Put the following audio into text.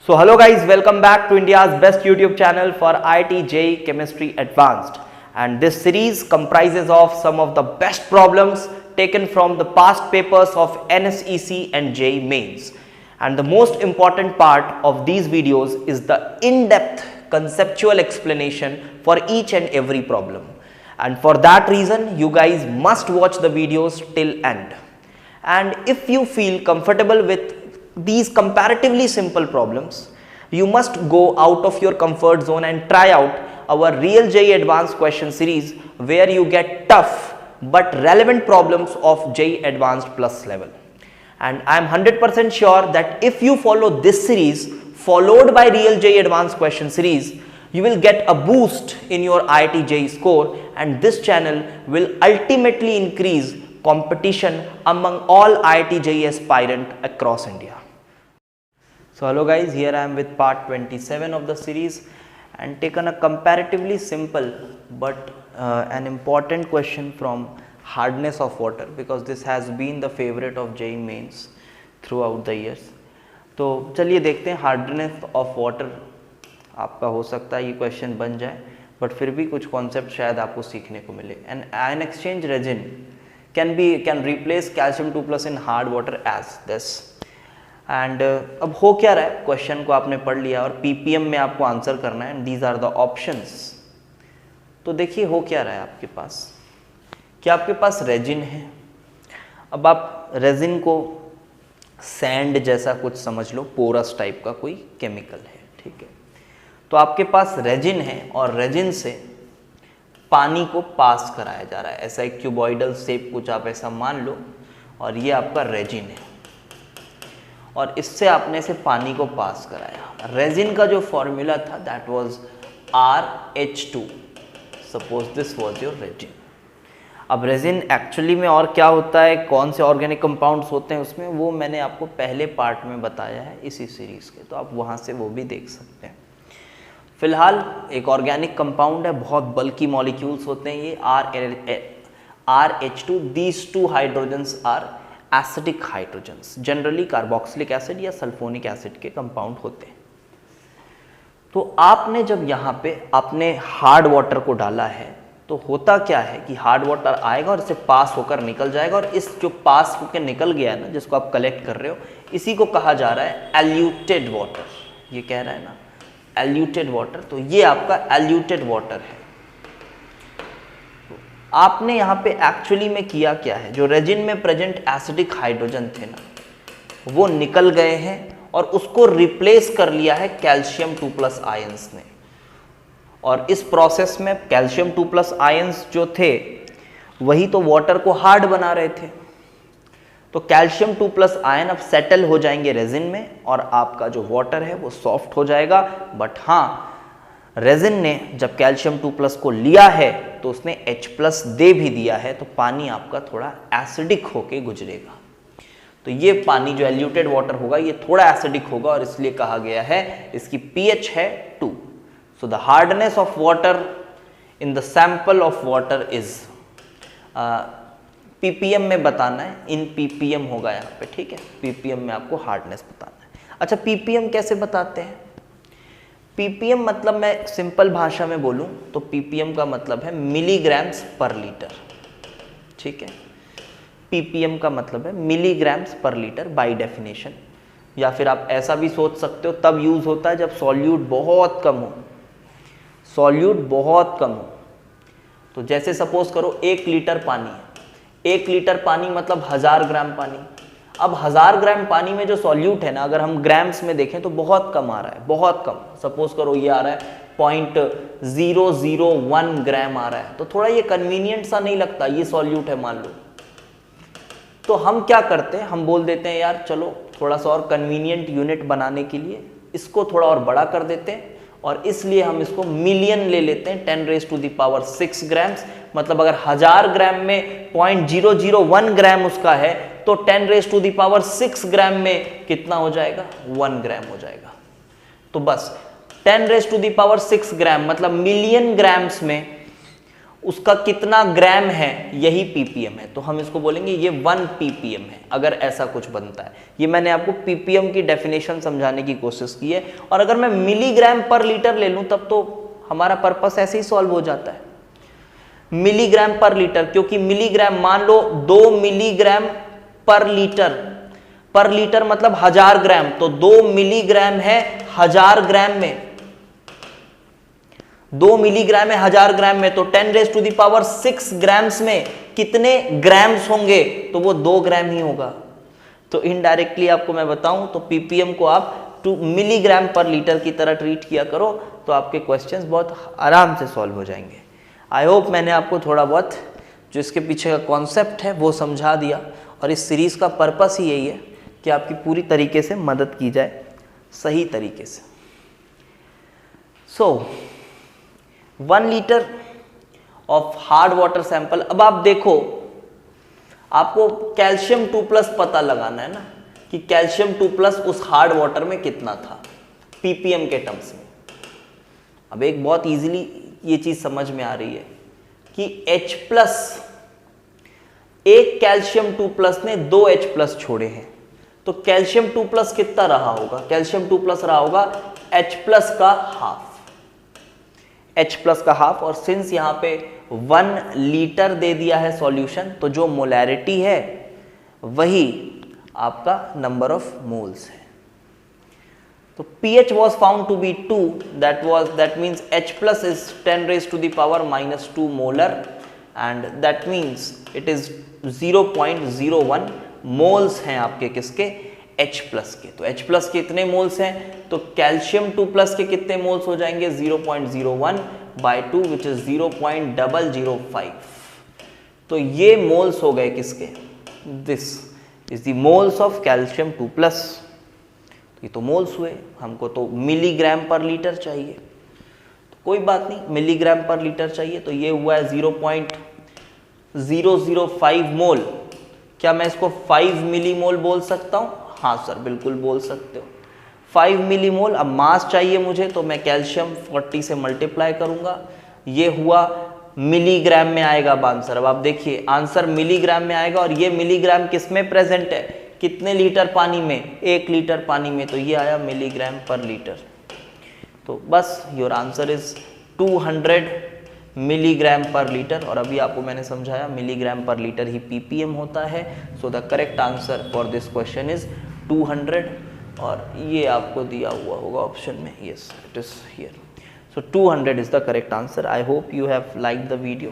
So hello guys, welcome back to India's best YouTube channel for IIT JEE Chemistry Advanced, and this series comprises of some of the best problems taken from the past papers of NSEC and JEE Mains. And the most important part of these videos is the in-depth conceptual explanation for each and every problem. And for that reason, you guys must watch the videos till end. And if you feel comfortable with these comparatively simple problems, you must go out of your comfort zone and try out our Real JEE Advanced question series, where you get tough but relevant problems of JEE Advanced Plus level. And I am 100% sure that if you follow this series followed by Real JEE Advanced question series, you will get a boost in your IIT JEE score, and this channel will ultimately increase competition among all IIT JEE aspirant across India. So hello guys, here I am with part 27 of the series and taken a comparatively simple but an important question from hardness of water, because this has been the favorite of JEE Mains throughout the years. तो चलिए देखते हैं hardness of water आपका हो सकता है ये question बन जाए, बट फिर भी कुछ कॉन्सेप्ट शायद आपको सीखने को मिले. And ion exchange resin can replace calcium 2+ in hard water as this. And अब हो क्या रहा है, क्वेश्चन को आपने पढ़ लिया और पीपीएम में आपको आंसर करना है, and these are the options. तो देखिए हो क्या रहा है आपके पास, कि आपके पास रेजिन है. अब आप रेजिन को सैंड जैसा कुछ समझ लो, पोरस टाइप का कोई केमिकल है, ठीक है. तो आपके पास रेजिन है और रेजिन से पानी को पास कराया जा रहा है. ऐसा एक क्यूबॉइडल शेप कुछ आप ऐसा मान लो, और ये आपका रेजिन है और इससे आपने से पानी को पास कराया. रेजिन का जो फॉर्मूला था that was RH2. Suppose this was your resin. अब रेजिन एक्चुअली में और क्या होता है, कौन से ऑर्गेनिक कंपाउंड्स होते हैं उसमें, वो मैंने आपको पहले पार्ट में बताया है इसी सीरीज़ के, तो आप वहाँ से वो भी देख सकते हैं. फिलहाल एक ऑर्गेनिक कंपाउंड है, बहुत बल्की मॉलिक्यूल्स होते हैं ये RH2. These two hydrogens are acidic hydrogens, generally carboxylic acid या सल्फोनिक एसिड के कंपाउंड होते हैं. तो आपने जब यहाँ पे आपने हार्ड वाटर को डाला है, तो होता क्या है कि हार्ड वाटर आएगा और इससे पास होकर निकल जाएगा, और इस जो पास होकर निकल गया है ना, जिसको आप कलेक्ट कर रहे हो, इसी को कहा जा रहा है एल्यूटेड वाटर. ये कह रहा है ना एल्यूटेड वाटर, तो ये आपका एल्यूटेड वाटर है. आपने यहाँ पे एक्चुअली में किया क्या है, जो रेजिन में प्रेजेंट एसिडिक हाइड्रोजन थे ना, वो निकल गए हैं और उसको रिप्लेस कर लिया है कैल्शियम 2+ आयंस ने. और इस प्रोसेस में कैल्शियम 2+ आयंस जो थे वही तो वाटर को हार्ड बना रहे थे. तो कैल्शियम 2+ आयन अब सेटल हो जाएंगे रेजिन में, और आपका जो वाटर है वो सॉफ्ट हो जाएगा. बट हाँ, रेजिन ने जब कैल्शियम 2+ को लिया है तो उसने H+ दे भी दिया है, तो पानी आपका थोड़ा एसिडिक होके गुजरेगा. तो ये पानी जो एल्यूटेड वाटर होगा ये थोड़ा एसिडिक होगा, और इसलिए कहा गया है इसकी pH है 2. So the hardness of water in the sample of water is ppm में बताना है, इन ppm होगा यहाँ पे, ठीक है. ppm में आपको हार्डनेस बताना है. अच्छा, ppm कैसे बताते हैं? ppm मतलब मैं सिंपल भाषा में बोलूं तो ppm का मतलब है मिलीग्राम्स पर लीटर, ठीक है. ppm का मतलब है मिलीग्राम्स पर लीटर बाय डेफिनेशन. या फिर आप ऐसा भी सोच सकते हो, तब यूज होता है जब सॉल्यूट बहुत कम हो. सॉल्यूट बहुत कम हो तो जैसे सपोज करो 1 लीटर पानी है, 1 लीटर पानी मतलब 1000 ग्राम पानी. अब 1000 ग्राम पानी में जो सॉल्यूट है ना, अगर हम ग्राम्स में देखें तो बहुत कम आ रहा है, बहुत कम. सपोज करो ये आ रहा है 0.001 ग्राम आ रहा है, तो थोड़ा ये कन्वीनियंट सा नहीं लगता, ये सॉल्यूट है मान लो. तो हम क्या करते हैं, हम बोल देते हैं यार चलो थोड़ा सा और कन्वीनियंट यूनिट बनाने के लिए इसको थोड़ा और बड़ा कर देते हैं, और इसलिए हम इसको मिलियन ले लेते हैं, 10⁻⁶ ग्राम्स. मतलब अगर 1000 ग्राम में 0.001 ग्राम उसका है, तो 10⁻⁶ ग्राम में कितना हो जाएगा, 1 ग्राम हो जाएगा. तो बस 10⁻⁶ ग्राम मतलब मिलियन ग्राम्स में उसका कितना ग्राम है, यही ppm है। तो हम इसको बोलेंगे ये 1 ppm है, अगर ऐसा कुछ बनता है। ये मैंने आपको ppm की डेफिनेशन समझाने की कोशिश की है। और अगर मैं मिलीग्राम पर लीटर ले लूं तब तो हमारा पर्पस ऐसे ही सॉल्व हो जाता है, मिलीग्राम पर लीटर, क्योंकि मिलीग्राम, मान लो 2 मिलीग्राम पर लीटर मतलब 1000 ग्राम, तो 2 मिलीग्राम है 1000 ग्राम में, 2 मिलीग्राम है 1000 ग्राम में, तो 10⁻6 ग्राम्स में कितने ग्राम्स होंगे, तो वो 2 ग्राम ही होगा। तो इनडायरेक्टली आपको मैं बताऊं तो ppm को आप 2 मिलीग्राम पर लीटर की तरह ट्रीट किया करो, तो आपके क्वेश्चंस बहुत आराम से सॉल्व हो जाएंगे। आई होप मैंने आपको थोड़ा बहुत जो इसके पीछे का कॉन्सेप्ट है वो समझा दिया, और इस सीरीज़ का पर्पस ही यही है कि आपकी पूरी तरीके से मदद की जाए, सही तरीके से। सो 1 litre of hard water sample. अब आप देखो, आपको कैल्शियम 2+ पता लगाना है ना, कि कैल्शियम 2+ उस हार्ड वाटर में कितना था ppm के टर्म्स में। अब एक बहुत इजीली ये चीज समझ में आ रही है कि H+, एक कैल्शियम 2+ ने 2 H+ छोड़े हैं, तो कैल्शियम 2+ कितना रहा होगा, कैल्शियम 2+ रहा होगा H+ का हाफ, H+ का हाफ। और सिंस यहाँ पे 1 लीटर दे दिया है सॉल्यूशन, तो जो मोलैरिटी है वही आपका नंबर ऑफ मोल्स है। तो pH was found to be 2, that means H+ is 10⁻⁻2 molar, and that means it is 0.01 moles हैं आपके किसके, H+ के। तो H+ के इतने मोल्स हैं, तो कैल्शियम 2+ के कितने मोल्स हो जाएंगे, 0.01 by 2 which is 0.005। तो ये मोल्स हो गए किसके, this is the moles of calcium 2+। ये तो मोल्स हुए, हमको तो मिलीग्राम पर लीटर चाहिए, तो कोई बात नहीं, मिलीग्राम पर लीटर चाहिए, तो ये हुआ है 0.005 मोल। क्या मैं इसको 5 मिलीमोल बोल सकता हूँ, हाँ सर बिल्कुल बोल सकते हो, 5 मिलीमोल। अब मास चाहिए मुझे, तो मैं कैल्शियम 40 से मल्टीप्लाई करूंगा, ये हुआ मिलीग्राम में आएगा अब आंसर। अब आप देखिए आंसर मिलीग्राम में आएगा, और ये मिलीग्राम किस में प्रेजेंट है, कितने लीटर पानी में, 1 लीटर पानी में, तो ये आया मिलीग्राम पर लीटर। तो बस योर आंसर इज 200 मिलीग्राम पर लीटर। और अभी आपको मैंने समझाया मिलीग्राम पर लीटर ही ppm होता है। So the correct answer for this question is 200, और ये आपको दिया हुआ होगा ऑप्शन में, yes it is here. So 200 is the correct answer. I hope you have like the video.